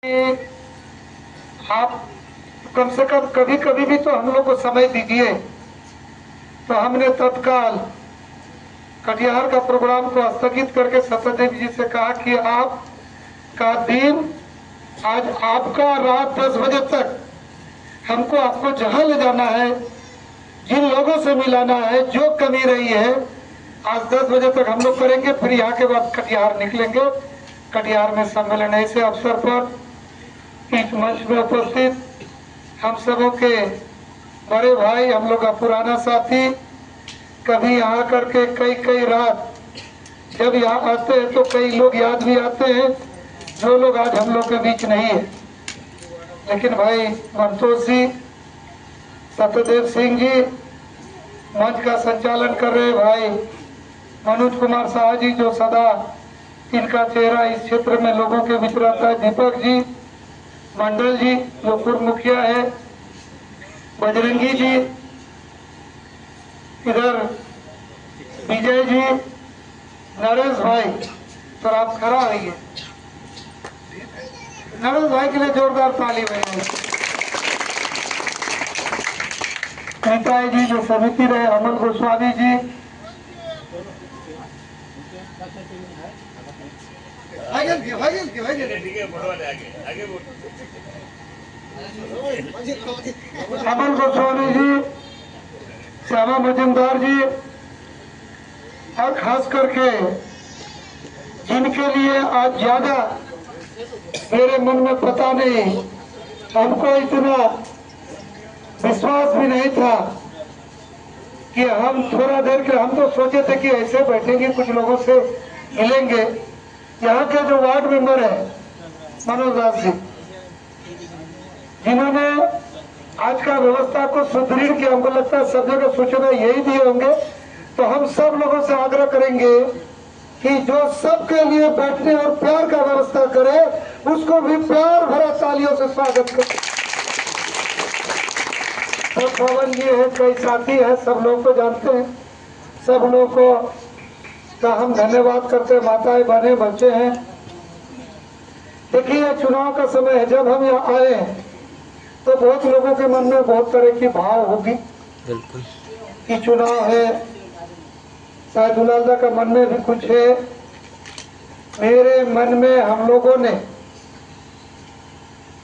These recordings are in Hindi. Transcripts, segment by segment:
आप कम से कम कभी कभी भी तो हम लोग को समय दीजिए। तो हमने तत्काल कटिहार का प्रोग्राम को स्थगित करके सत्यदेव जी से कहा कि आपका दिन आज आपका रात 10 बजे तक हमको आपको जहां ले जाना है, जिन लोगों से मिलाना है, जो कमी रही है आज 10 बजे तक हम लोग करेंगे। फिर यहाँ के बाद कटिहार निकलेंगे। कटिहार में सम्मेलन है। ऐसे अवसर पर इस मंच में उपस्थित हम सबों के बड़े भाई, हम लोग का पुराना साथी, कभी यहाँ करके कई रात जब यहाँ आते हैं तो कई लोग याद भी आते हैं जो लोग आज हम लोग के बीच नहीं है। लेकिन भाई मंतोष जी, सत्यदेव सिंह जी मंच का संचालन कर रहे, भाई मनोज कुमार शाह जी जो सदा इनका चेहरा इस क्षेत्र में लोगों के बीच रहता है, दीपक जी, मंडल जी जो पूर्व मुखिया है, बजरंगी जी, इधर विजय जी, नरेश भाई, तो आप खड़ा रहिए। नरेश भाई के लिए जोरदार ताली बजाइए। नेता जी जो समिति रहे, अमन गोस्वामी जी, अमन गोस्वामी जी, श्यामा मजुमदार जी, और खास करके जिनके लिए आज ज्यादा मेरे मन में पता नहीं, हमको इतना विश्वास भी नहीं था कि हम थोड़ा देर के, हम तो सोचे थे कि ऐसे बैठेंगे, कुछ लोगों से मिलेंगे। यहाँ के जो वार्ड मेंबर है मनोज दास जी, जिन्होंने आज का व्यवस्था को सुदृढ़ किया, हमको लगता है सब जगह सूचना यही दिए होंगे। तो हम सब लोगों से आग्रह करेंगे कि जो सबके लिए बैठने और प्यार का व्यवस्था करे, उसको भी प्यार भरा तालियों से स्वागत करें। तो पवन जी है, कई साथी है, सब लोग को जानते हैं, सब लोग को का हम धन्यवाद करते हैं। माताएं, बहनें, बच्चे हैं। देखिए चुनाव का समय है, जब हम यहाँ आए हैं तो बहुत लोगों के मन में बहुत तरह की भाव होगी कि चुनाव है, शायद दुलालदा का मन में भी कुछ है। मेरे मन में हम लोगों ने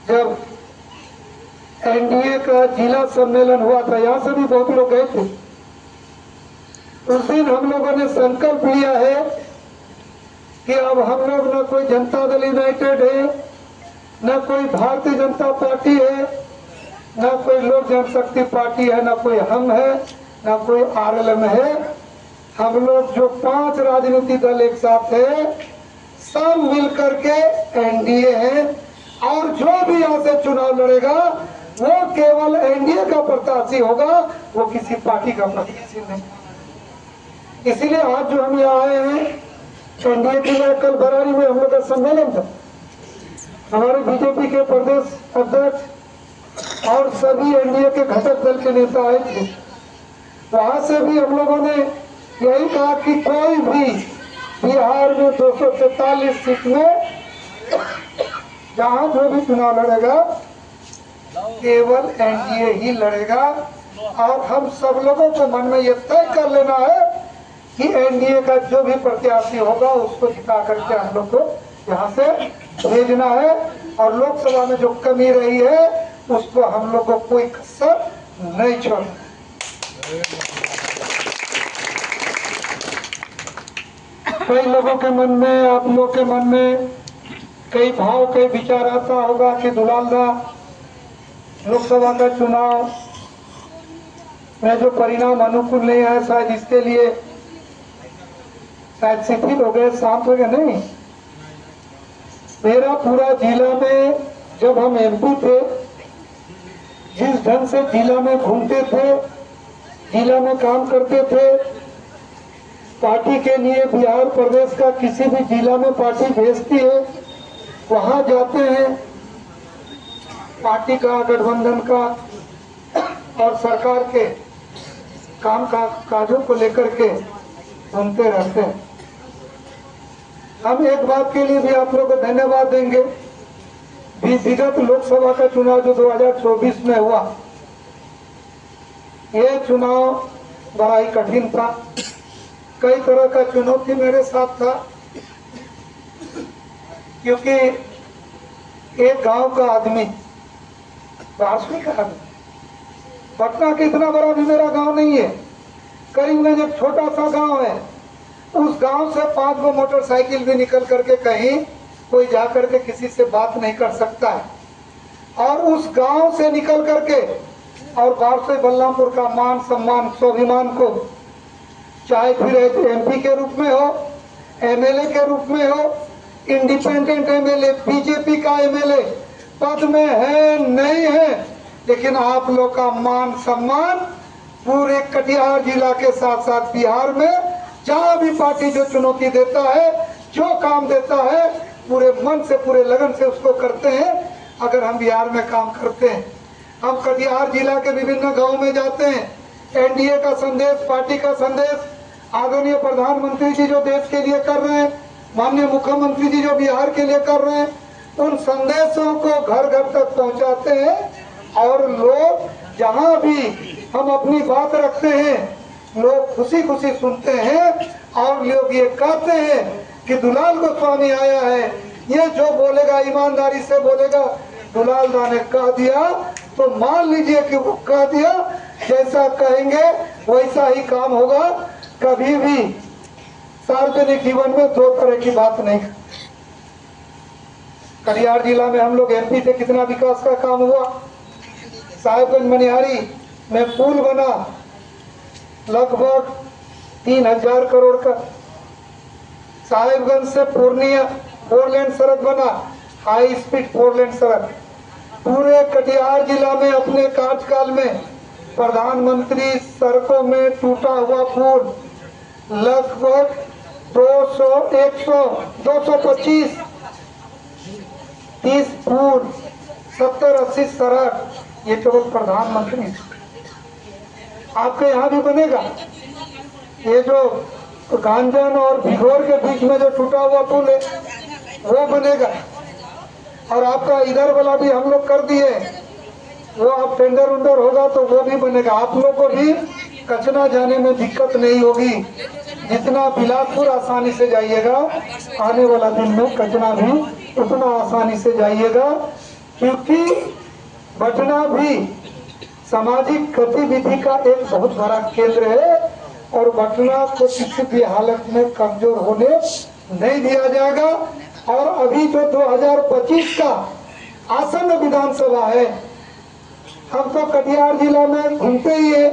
जब एनडीए का जिला सम्मेलन हुआ था, यहाँ से भी बहुत लोग गए थे, उस दिन हम लोगों ने संकल्प लिया है कि अब हम लोग न कोई जनता दल यूनाइटेड है, न कोई भारतीय जनता पार्टी है, न कोई लोक जनशक्ति पार्टी है, न कोई हम है, न कोई आरएलएम है। हम लोग जो 5 राजनीतिक दल एक साथ है, सब मिलकर के एनडीए है, और जो भी यहाँ से चुनाव लड़ेगा वो केवल एनडीए का प्रत्याशी होगा, वो किसी पार्टी का प्रत्याशी नहीं। इसीलिए आज जो हम यहाँ आए हैं, एनडीए के लिए कल बरारी में हम लोग का सम्मेलन था, हमारे बीजेपी के प्रदेश अध्यक्ष और सभी एनडीए के घटक दल के नेता आए थे। वहां से भी हम लोगों ने यही कहा कि कोई भी बिहार में 244 सीट में जहां जो भी चुनाव लड़ेगा केवल एनडीए ही लड़ेगा। और हम सब लोगों को मन में ये तय कर लेना है कि एनडीए का जो भी प्रत्याशी होगा उसको जिता करके हम लोग को यहाँ से भेजना है, और लोकसभा में जो कमी रही है उसको हम लोग को कोई कसर नहीं छोड़ना। कई लोगों के मन में, आप लोग के मन में कई भाव, कई विचार आता होगा कि दुलालदा लोकसभा का चुनाव में जो परिणाम अनुकूल नहीं है, शायद इसके लिए शायद शिथिल हो गए, शांत हो गए। नहीं, मेरा पूरा जिला में जब हम एमपी थे, जिस ढंग से जिला में घूमते थे, जिला में काम करते थे, पार्टी के लिए बिहार प्रदेश का किसी भी जिला में पार्टी भेजती है, वहां जाते हैं, पार्टी का, गठबंधन का और सरकार के काम काजों को लेकर के सुनते रहते हैं। हम एक बात के लिए भी आप लोगों को धन्यवाद देंगे विगत लोकसभा का चुनाव जो 2024 में हुआ, ये चुनाव बड़ा ही कठिन था। कई तरह का चुनौती मेरे साथ था, क्योंकि एक गांव का आदमी, वास्तविक आदमी, पटना के इतना बड़ा भी मेरा गांव नहीं है, करीबगंज एक छोटा सा गांव है। उस गांव से 5 गो मोटरसाइकिल भी निकल करके कहीं कोई जा करके किसी से बात नहीं कर सकता है। और उस गांव से निकल करके और बारसे बल्लामपुर का मान सम्मान स्वाभिमान को, चाहे फिर एमपी के रूप में हो, एमएलए के रूप में हो, इंडिपेंडेंट एमएलए, बीजेपी का एमएलए पद में है नहीं है, लेकिन आप लोग का मान सम्मान पूरे कटिहार जिला के साथ साथ बिहार में जहां भी पार्टी जो चुनौती देता है, जो काम देता है, पूरे मन से पूरे लगन से उसको करते हैं। अगर हम बिहार में काम करते हैं, हम कटिहार जिला के विभिन्न गांव में जाते हैं, एनडीए का संदेश, पार्टी का संदेश, आदरणीय प्रधानमंत्री जी जो देश के लिए कर रहे हैं, माननीय मुख्यमंत्री जी जो बिहार के लिए कर रहे हैं, उन संदेशों को घर घर तक पहुंचाते हैं। और लोग जहां भी हम अपनी बात रखते हैं, लोग खुशी खुशी सुनते हैं और लोग ये कहते हैं कि दुलाल गोस्वामी आया है, ये जो बोलेगा ईमानदारी से बोलेगा, दुलाल दा ने कह दिया तो मान लीजिए कि वो कह दिया, जैसा कहेंगे वैसा ही काम होगा। कभी भी सार्वजनिक जीवन में 2 तरह की बात नहीं। कटिहार जिला में हम लोग एमपी थे, कितना विकास का काम हुआ। साहेबगंज मनिहारी में पुल बना लगभग 3000 करोड़ का। साहेबगंज से पूर्णिया 4 लेन सड़क बना, हाई स्पीड 4 लेन सड़क। पूरे कटिहार जिला में अपने कार्यकाल में प्रधानमंत्री सड़कों में टूटा हुआ पुल लगभग 200, 100, 225, 30 पुल, 70-80 सड़क, ये केवल प्रधानमंत्री। आपके यहाँ भी बनेगा। ये जो गांजन और भिगोर के बीच में जो टूटा हुआ पुल है वो बनेगा। और आपका इधर वाला भी हम लोग कर दिए, वो अब टेंडर उंडर होगा तो वो भी बनेगा। आप लोग को भी कचना जाने में दिक्कत नहीं होगी। जितना बिलासपुर आसानी से जाइएगा, आने वाला दिन में कचना भी उतना आसानी से जाइएगा, क्योंकि पटना भी सामाजिक गतिविधि का एक बहुत बड़ा केंद्र है और पटना को किसी भी हालत में कमजोर होने नहीं दिया जाएगा। और अभी जो 2025 का आसन्न विधानसभा है, हम तो कटिहार जिला में घूमते ही है।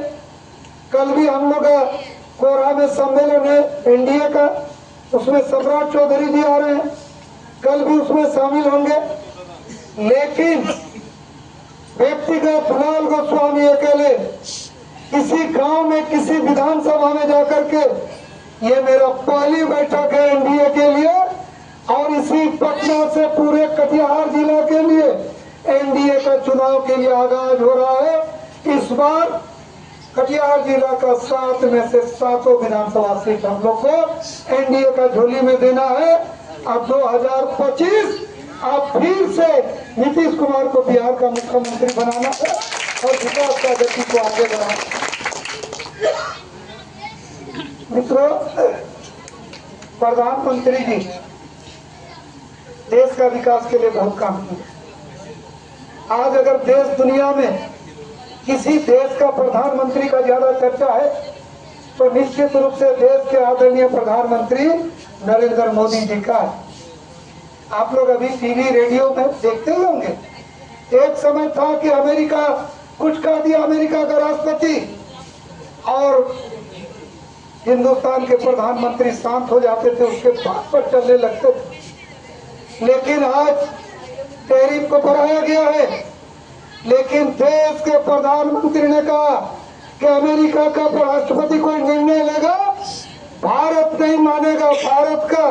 कल भी हम लोग कोरहा में सम्मेलन है एनडीए का, उसमें सम्राट चौधरी जी आ रहे हैं, कल भी उसमें शामिल होंगे। लेकिन व्यक्तिगत दुलाल गोस्वामी अकेले किसी गांव में किसी विधानसभा में जाकर के, ये मेरा पहली बैठक है एनडीए के लिए और इसी पटना से पूरे कटिहार जिला के लिए एनडीए का चुनाव के लिए आगाज हो रहा है। इस बार कटिहार जिला का 7 में से 7 विधानसभा सीट हम लोग को एनडीए का झोली में देना है। अब 2025 आप फिर से नीतीश कुमार को बिहार का मुख्यमंत्री बनाना है और विकास का गति को आगे बढ़ाना। मित्रों, प्रधानमंत्री जी देश का विकास के लिए बहुत काम किया। आज अगर देश दुनिया में किसी देश का प्रधानमंत्री का ज्यादा चर्चा है तो निश्चित रूप से देश के आदरणीय प्रधानमंत्री नरेंद्र मोदी जी का है। आप लोग अभी टीवी रेडियो में देखते ही होंगे, एक समय था कि अमेरिका कुछ कह दिया अमेरिका का राष्ट्रपति और हिंदुस्तान के प्रधानमंत्री शांत हो जाते थे, उसके बात पर चलने लगते थे। लेकिन आज टैरिफ को बढ़ाया गया है, लेकिन देश के प्रधानमंत्री ने कहा कि अमेरिका का राष्ट्रपति कोई निर्णय लेगा, भारत नहीं मानेगा। भारत का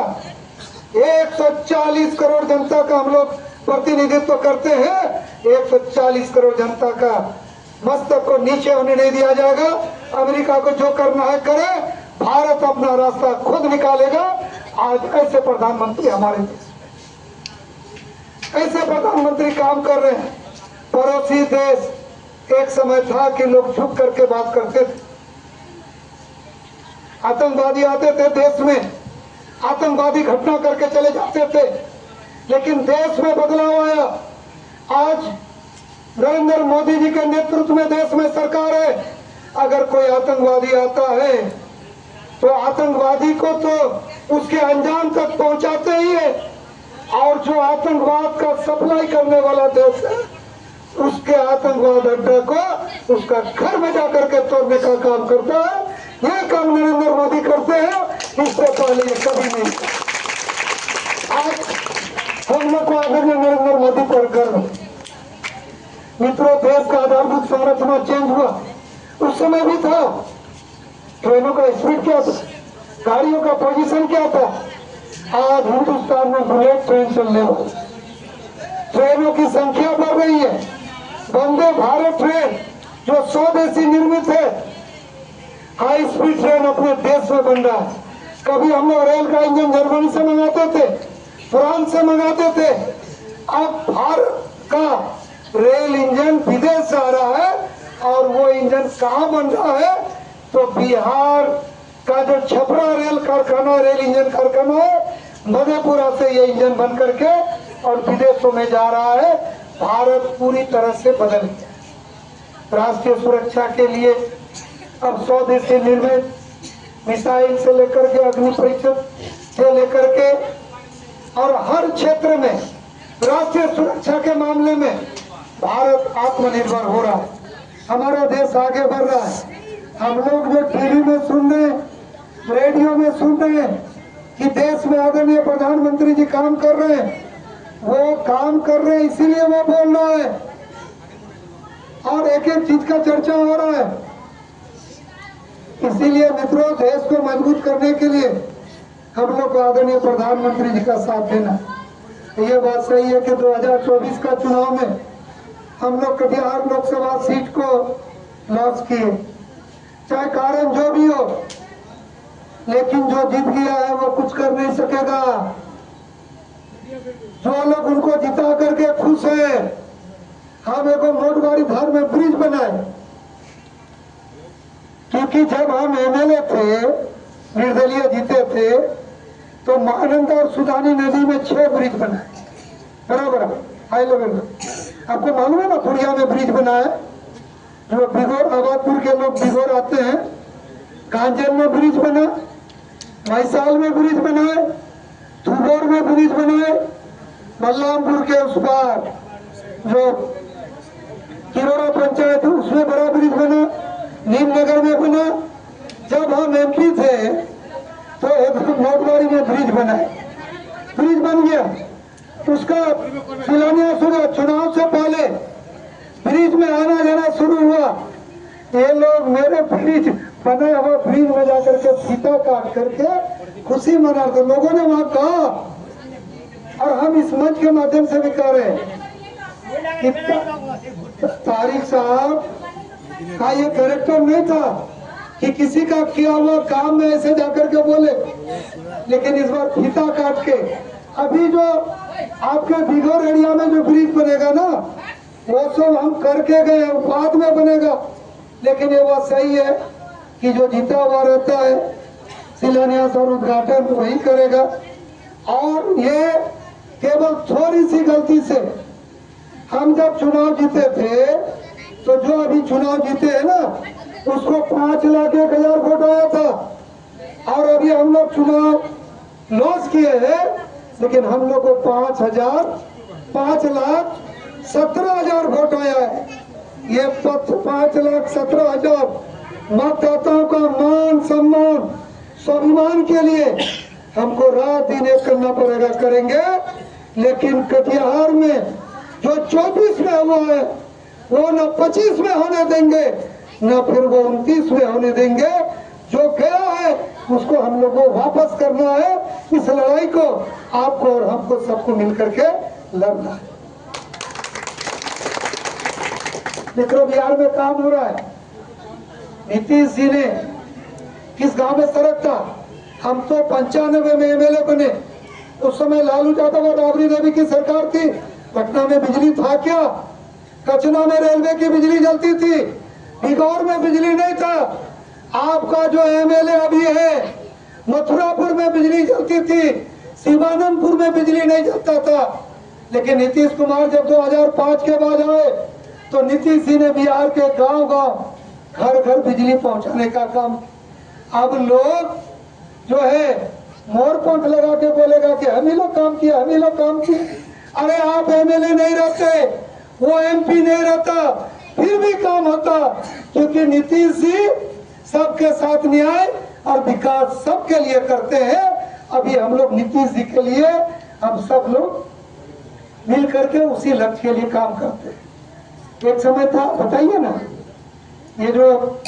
140 करोड़ जनता का हम लोग प्रतिनिधित्व करते हैं। 140 करोड़ जनता का मस्तक को नीचे होने नहीं दिया जाएगा। अमेरिका को जो करना है करे, भारत अपना रास्ता खुद निकालेगा। आज ऐसे प्रधानमंत्री हमारे देश में। ऐसे प्रधानमंत्री काम कर रहे हैं। पड़ोसी देश, एक समय था कि लोग झुक करके बात करते थे। आतंकवादी आते थे देश में, आतंकवादी घटना करके चले जाते थे, लेकिन देश में बदलाव आया। आज नरेंद्र मोदी जी के नेतृत्व में देश में सरकार है। अगर कोई आतंकवादी आता है तो आतंकवादी को तो उसके अंजाम तक पहुंचाते ही है, और जो आतंकवाद का सप्लाई करने वाला देश है उसके आतंकवाद अड्डा को उसका घर में जाकर के तोड़ने का काम करता है। यह काम नरेंद्र मोदी करते हैं, इससे पहले ये कभी नहीं। आज हम लोग को आदरणीय नरेंद्र मोदी पर गर्व। मित्रों, देश का आधारभूत संरचना चेंज हुआ, उस समय भी था। ट्रेनों का स्पीड क्या था, गाड़ियों का पोजीशन क्या था। आज हिंदुस्तान में बुलेट ट्रेन चलने वाली, ट्रेनों की संख्या बढ़ रही है। वंदे भारत ट्रेन जो स्वदेशी निर्मित है, हाई स्पीड ट्रेन अपने देश में बन रहा है। कभी हम लोग रेल का इंजन जर्मनी से मंगाते थे, फ्रांस से मंगाते थे, अब भारत का रेल इंजन विदेश से आ रहा है। और वो इंजन कहाँ बन रहा है? तो बिहार का जो छपरा रेल कारखाना, रेल इंजन कारखाना है, मधेपुरा से ये इंजन बन करके और विदेशों में जा रहा है। भारत पूरी तरह से बदल गया। राष्ट्रीय सुरक्षा के लिए अब स्वदेशी निर्मित मिसाइल से लेकर के अग्नि परीक्षण से लेकर के और हर क्षेत्र में राष्ट्रीय सुरक्षा के मामले में भारत आत्मनिर्भर हो रहा है। हमारा देश आगे बढ़ रहा है। हम लोग जो टीवी में सुन रहे हैं, रेडियो में सुन रहे हैं कि देश में आदरणीय प्रधानमंत्री जी काम कर रहे हैं, वो काम कर रहे हैं इसीलिए वो बोल रहा है और एक एक चीज का चर्चा हो रहा है। इसीलिए मित्रों, देश को मजबूत करने के लिए हम लोग को आदरणीय प्रधानमंत्री जी का साथ देना। ये बात सही है कि 2024 का चुनाव में हम लोग कटिहार लोकसभा सीट को लॉस किए, चाहे कारण जो भी हो, लेकिन जो जीत गया है वो कुछ कर नहीं सकेगा। जो लोग उनको जिता करके खुश है, हम एक मोटवाड़ी धार में ब्रिज बनाए, क्योंकि जब हम एमएलए थे, निर्दलीय जीते थे, तो महानंदा और सुदानी नदी में 6 ब्रिज बनाए, बराबर हाई लेवल में। आपको मालूम है ना, पुड़िया में ब्रिज बना है, जो बिगोर आबादपुर के लोग बिगोर आते हैं, कांचन में ब्रिज बना, महिसाल में ब्रिज बनाए, थुबोर में ब्रिज बनाए, बलरामपुर के उस पार जो किरोड़ा पंचायत है उसमें बड़ा ब्रिज बना, नीमनगर में बना। जब हम एमपी थे तो एक मोटवाड़ी में ब्रिज बनाए, ब्रिज बन गया, उसका शिलान्यास हुआ। चुनाव से पहले ब्रिज में आना जाना शुरू हुआ। ये लोग मेरे ब्रिज बने हुआ ब्रिज में जाकर के फीता काट करके खुशी मना रहे, लोगों ने वहां कहा, और हम इस मंच के माध्यम से भी कह रहे हैं कि तारिक साहब का ये कैरेक्टर नहीं था कि किसी का किया हुआ काम में ऐसे जाकर के बोले, लेकिन इस बार फीता काट के अभी जो आपके बिगोर एरिया में जो ब्रिज बनेगा ना, वो सब हम करके गए, बाद में बनेगा। लेकिन ये बात सही है कि जो जीता हुआ रहता है शिलान्यास और उद्घाटन वही करेगा। और ये केवल थोड़ी सी गलती से, हम जब चुनाव जीते थे तो जो अभी चुनाव जीते हैं ना, उसको 5,01,000 वोट आया था, और अभी हम लोग चुनाव लॉस किए हैं, लेकिन हम लोग को 5,17,000 वोट आया है। ये 5,17,000 मतदाताओं का मान सम्मान स्वाभिमान के लिए हमको रात दिन एक करना पड़ेगा, करेंगे। लेकिन कटिहार में जो 24 में हुआ है वो न 25 में होने देंगे, न फिर वो 29 में होने देंगे। जो गया है उसको हम लोग को वापस करना है। इस लड़ाई को आपको और हमको सबको मिलकर के लड़ना है। मित्रों, बिहार में काम हो रहा है। नीतीश जी ने किस गांव में सड़क था, हम तो 95 में एमएलए बने, उस समय लालू यादव और राबड़ी देवी की सरकार थी, पटना में बिजली था क्या? कचना में रेलवे की बिजली जलती थी, बिगौर में बिजली नहीं था। आपका जो एमएलए अभी है, मथुरापुर में बिजली जलती थी, शिवानंदपुर में बिजली नहीं जलता था। लेकिन नीतीश कुमार जब 2005 के बाद आए तो नीतीश जी ने बिहार के गांव-गांव, घर-घर बिजली पहुंचाने का काम। अब लोग जो है मोर पंख लगा के बोलेगा कि हम ही लोग काम किया, हम ही लोग काम किया। अरे आप एमएलए नहीं रहते, वो एमपी नहीं रहता, फिर भी काम होता, क्योंकि नीतीश जी सबके साथ न्याय और विकास सबके लिए करते हैं। अभी हम लोग नीतीश जी के लिए हम सब लोग मिल करके उसी लक्ष्य के लिए काम करते हैं। एक समय था, बताइए ना, ये जो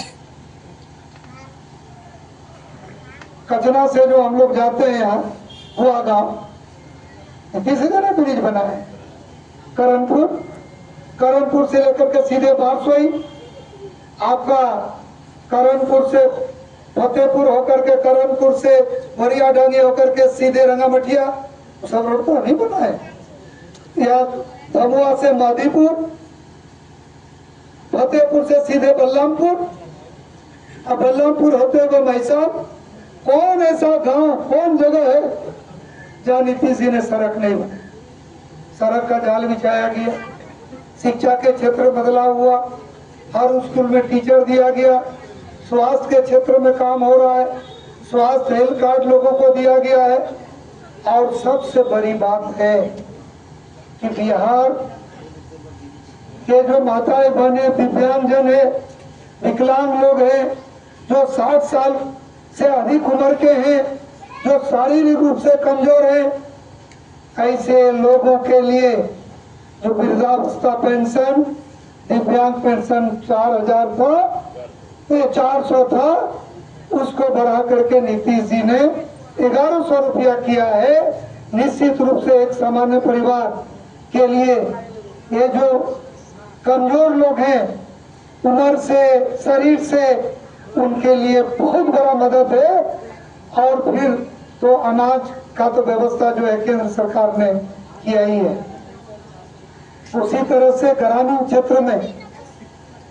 कचना से जो हम लोग जाते हैं यहाँ हुआ गांव, किसी ने ब्रिज बना है। करणपुर से लेकर के सीधे बारसोई, आपका करणपुर से फतेहपुर होकर के, करणपुर से वरिया डांगी होकर के सीधे रंगामठिया, सब रोड तो नहीं बना है। या धमुआ से माधीपुर, फतेहपुर से सीधे बलरामपुर, अब बलरामपुर होते हुए महिसार। कौन ऐसा गांव, कौन जगह है जहाँ नीतीश जी ने सड़क नहीं बनाई? सड़क का जाल बिछाया गया, शिक्षा के क्षेत्र में बदलाव हुआ, हर स्कूल में टीचर दिया गया, स्वास्थ्य के क्षेत्र में काम हो रहा है, स्वास्थ्य हेल्थ कार्ड लोगों को दिया गया है। और सबसे बड़ी बात है कि बिहार के जो माताएं बहनें, दिव्यांगजन है, विकलांग लोग हैं, जो 60 साल से अधिक उम्र के हैं, जो शारीरिक रूप से कमजोर हैं, ऐसे लोगों के लिए जो वृद्धावस्था पेंशन, दिव्यांग पेंशन 4000 था, ये 400 था, उसको बढ़ा करके नीतीश जी ने 1100 रुपया किया है। निश्चित रूप से एक सामान्य परिवार के लिए, ये जो कमजोर लोग हैं उम्र से, शरीर से, उनके लिए बहुत बड़ा मदद है। और फिर तो अनाज का तो व्यवस्था जो है केंद्र सरकार ने किया ही है। उसी तरह से ग्रामीण क्षेत्र में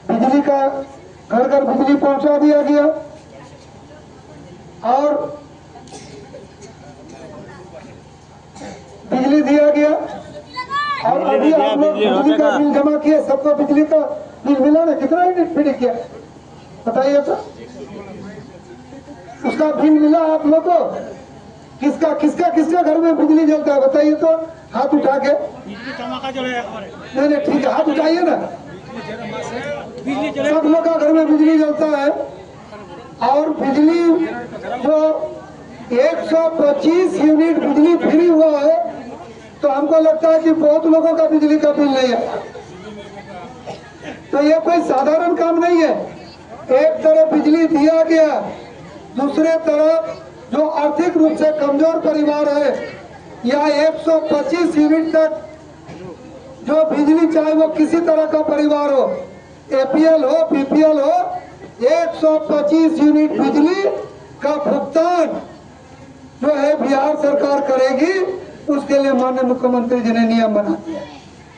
बिजली का, घर घर बिजली पहुंचा दिया गया। और बिजली दिया गया। और अभी आप लोग बिजली का बिल जमा किए, सबको बिजली का बिल मिला ना? कितना यूनिट फ्री किया बताइए तो? उसका बिल मिला आप लोग को? किसका किसका किसका घर में बिजली जलता है बताइए तो? हाथ उठा के। नहीं ठीक है, हाथ उठाइए ना। सब लोग का घर में बिजली जलता है। और बिजली जो 125 यूनिट बिजली फ्री हुआ है, तो हमको लगता है कि बहुत लोगों का बिजली का बिल नहीं है। तो ये कोई साधारण काम नहीं है। एक तरफ बिजली दिया गया, दूसरे तरफ जो आर्थिक रूप से कमजोर परिवार है, या 125 यूनिट तक जो बिजली, चाहे वो किसी तरह का परिवार हो, एपीएल हो, बीपीएल हो, 125 यूनिट बिजली का भुगतान जो है बिहार सरकार करेगी। उसके लिए माननीय मुख्यमंत्री जी ने नियम बना दिया।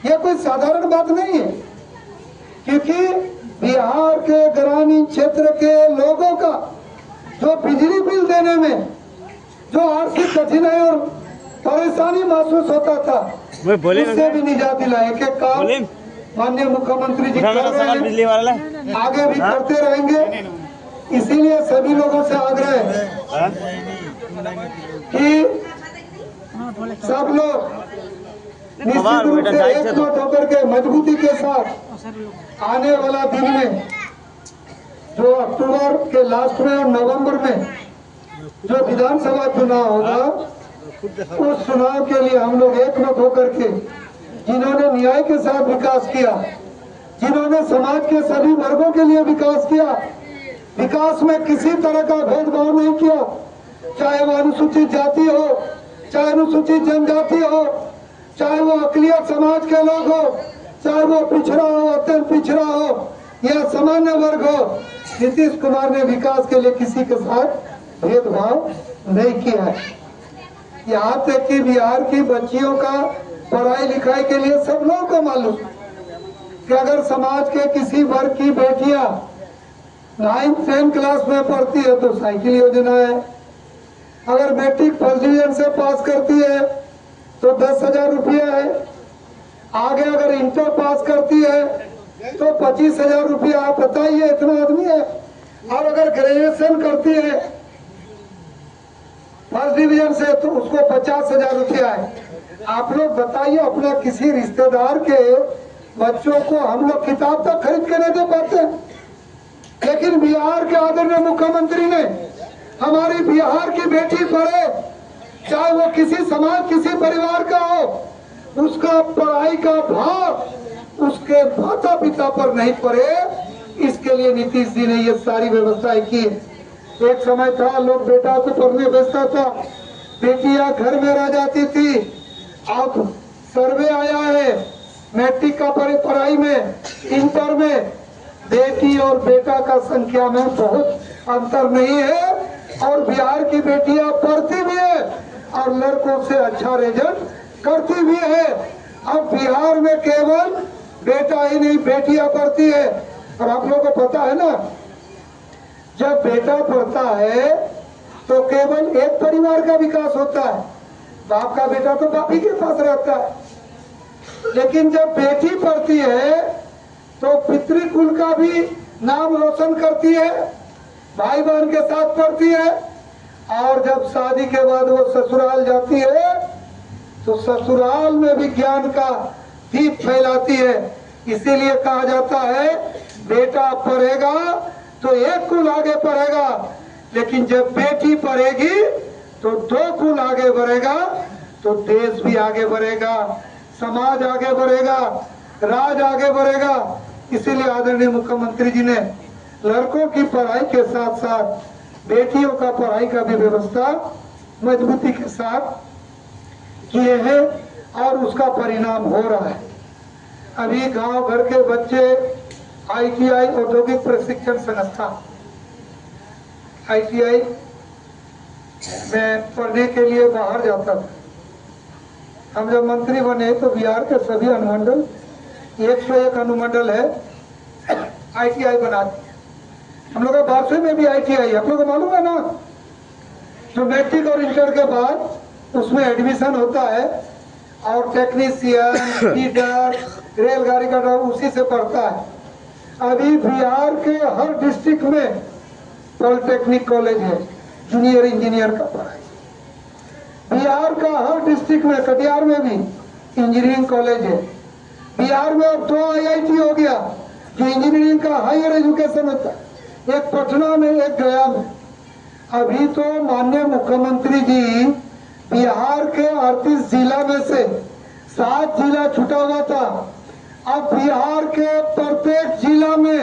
यह कोई साधारण बात नहीं है, क्योंकि बिहार के ग्रामीण क्षेत्र के लोगों का जो बिजली बिल देने में जो आर्थिक कठिनाई और परेशानी महसूस होता था, उससे भी निजात दिलाए। एक एक काम माननीय मुख्यमंत्री जी कर रहे हैं, आगे भी करते रहेंगे। इसीलिए सभी लोगों से आग्रह है कि सब लोग निश्चित रूप से एकजुट होकर के मजबूती के साथ आने वाला दिन में, जो अक्टूबर के लास्ट में और नवंबर में जो विधानसभा चुनाव होगा, उस चुनाव के लिए हम लोग एकमत होकर के, जिन्होंने न्याय के साथ विकास किया, जिन्होंने समाज के सभी वर्गों के लिए विकास किया, विकास में किसी तरह का भेदभाव नहीं किया, चाहे वो अनुसूचित जाति हो, चाहे अनुसूचित जनजाति हो, चाहे वो अकलियत समाज के लोग हो, चाहे वो पिछड़ा हो, अत्यंत पिछड़ा हो या सामान्य वर्ग हो, नीतीश कुमार ने विकास के लिए किसी के साथ भेदभाव नहीं किया है। यहाँ तक कि बिहार की बच्चियों का पढ़ाई लिखाई के लिए सब लोगों को मालूम कि अगर समाज के किसी वर्ग की बेटियां 9th-10th क्लास में पढ़ती है तो साइकिल योजना है। अगर मैट्रिक फर्स्ट डिवीजन से पास करती है तो 10,000 रुपया है। आगे अगर इंटर पास करती है तो 25,000 रुपया। आप बताइए, इतना आदमी है। और अगर ग्रेजुएशन करती है फर्स्ट डिवीजन से तो उसको 50,000 रुपया है। आप लोग बताइए, अपने किसी रिश्तेदार के बच्चों को हम लोग किताब तक खरीद के नहीं दे पाते, लेकिन बिहार के आदरणीय मुख्यमंत्री ने हमारी बिहार की बेटी पढ़े, चाहे वो किसी समाज किसी परिवार का हो, उसका पढ़ाई का भार उसके माता पिता पर नहीं पड़े, इसके लिए नीतीश जी ने ये सारी व्यवस्थाएं की है। एक समय था लोग बेटा को पढ़ने भेजता था, बेटियां घर में रह जाती थी। अब सर्वे आया है मैट्रिक का पढ़ाई में, इंटर में बेटी और बेटा का संख्या में बहुत अंतर नहीं है, और बिहार की बेटियां पढ़ती भी है और लड़कों से अच्छा रिजल्ट करती भी है। अब बिहार में केवल बेटा ही नहीं बेटियां पढ़ती है। और आप लोगों को पता है ना, जब बेटा पढ़ता है तो केवल एक परिवार का विकास होता है, बाप का बेटा तो बाप ही के पास रहता है। लेकिन जब बेटी पढ़ती है तो पितृकुल का भी नाम रोशन करती है, भाई बहन के साथ पढ़ती है, और जब शादी के बाद वो ससुराल जाती है तो ससुराल में भी ज्ञान का दीप फैलाती है। इसीलिए कहा जाता है बेटा पढ़ेगा तो एक कुल आगे बढ़ेगा, लेकिन जब बेटी पढ़ेगी तो 2 कुल आगे बढ़ेगा, तो देश भी आगे बढ़ेगा, समाज आगे बढ़ेगा, राज आगे बढ़ेगा। इसीलिए आदरणीय मुख्यमंत्री जी ने लड़कों की पढ़ाई के साथ साथ बेटियों का पढ़ाई का भी व्यवस्था मजबूती के साथ किए हैं, और उसका परिणाम हो रहा है। अभी गांव घर के बच्चे ITI औद्योगिक प्रशिक्षण संस्था ITI में पढ़ने के लिए बाहर जाता था। हम जब मंत्री बने तो बिहार के सभी अनुमंडल 101 अनुमंडल है ITI बना दिए। हम लोग का बारसोई में भी ITI आप लोग को मालूम है ना, जो मैट्रिक और इंटर के बाद उसमें एडमिशन होता है, और टेक्नीशियन लीडर रेलगाड़ी का ड्राइवर उसी से पढ़ता है। अभी बिहार के हर डिस्ट्रिक्ट में पॉलिटेक्निक कॉलेज है, जूनियर इंजीनियर का पढ़ाई। बिहार का हर डिस्ट्रिक्ट में, कटिहार में भी इंजीनियरिंग कॉलेज है। बिहार में अब 2 IIT हो गया जो इंजीनियरिंग का हायर एजुकेशन होता है, एक पटना में एक गया में। अभी तो माननीय मुख्यमंत्री जी बिहार के 38 जिला में से 7 जिला छूटा हुआ था, अब बिहार के प्रत्येक जिला में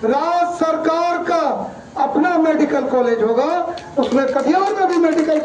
राज्य सरकार का अपना मेडिकल कॉलेज होगा, उसमें कटिहार में भी मेडिकल